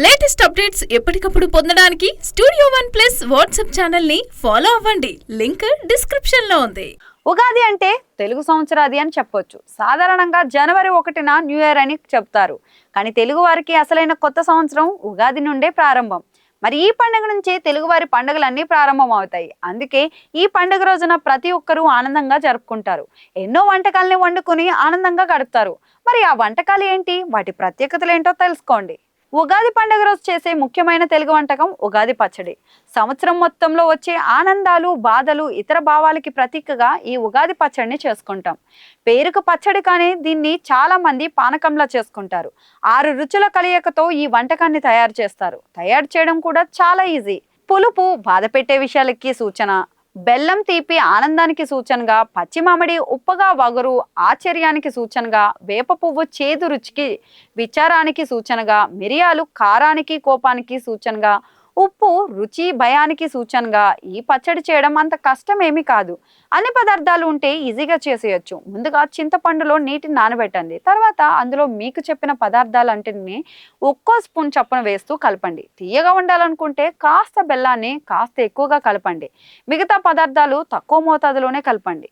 Latest updates ఎప్పటికప్పుడు పొందడానికి studio one plus WhatsApp channel ని ఫాలో అవ్వండి. లింక్ డిస్క్రిప్షన్ లో ఉంది. ఉగాది అంటే తెలుగు సంవత్సరాది అని చెప్పొచ్చు. సాధారణంగా జనవరి 1న న్యూ ఇయర్ అని చెప్తారు. కానీ తెలుగు వారికి అసలైన కొత్త సంవత్సరం ఉగాది నుండే ప్రారంభం. మరి ఈ పండుగ నుంచే తెలుగువారి పండుగలన్నీ ప్రారంభం అవుతాయి. అందుకే ఈ పండుగ రోజున ప్రతి ఒక్కరూ ఆనందంగా జరుపుకుంటారు. ఎన్నో వంటకాలని వండుకొని ఆనందంగా గడుపుతారు. మరి ఆ వంటకాలు ఏంటి, వాటి ప్రత్యేకతలు ఏంటో తెలుసుకోండి. ఉగాది పండుగ రోజు చేసే ముఖ్యమైన తెలుగు వంటకం ఉగాది పచ్చడి. సంవత్సరం మొత్తంలో వచ్చే ఆనందాలు, బాధలు, ఇతర భావాలకి ప్రతీకగా ఈ ఉగాది పచ్చడిని చేసుకుంటాం. పేరుకు పచ్చడి, కానీ దీన్ని చాలా మంది పానకంలా చేసుకుంటారు. 6 రుచుల కలయికతో ఈ వంటకాన్ని తయారు చేస్తారు. తయారు చేయడం కూడా చాలా ఈజీ. పులుపు బాధ పెట్టే విషయాలకి సూచన, బెల్లం తీపి ఆనందానికి సూచనగా, పచ్చి మామిడి ఉప్పగా వగరు ఆశ్చర్యానికి సూచనగా, వేప పువ్వు చేదు రుచికి విచారానికి సూచనగా, మిరియాలు కారానికి కోపానికి సూచనగా, ఉప్పు రుచి భయానికి సూచనగా. ఈ పచ్చడి చేయడం అంత కష్టమేమీ కాదు. అన్ని పదార్థాలు ఉంటే ఈజీగా చేసేయచ్చు. ముందుగా చింతపండులో నీటిని నానబెట్టండి. తర్వాత అందులో మీకు చెప్పిన పదార్థాలంటిని ఒక్కో స్పూన్ చప్పున వేస్తూ కలపండి. తీయగా ఉండాలనుకుంటే కాస్త బెల్లాన్ని కాస్త ఎక్కువగా కలపండి. మిగతా పదార్థాలు తక్కువ మోతాదులోనే కలపండి.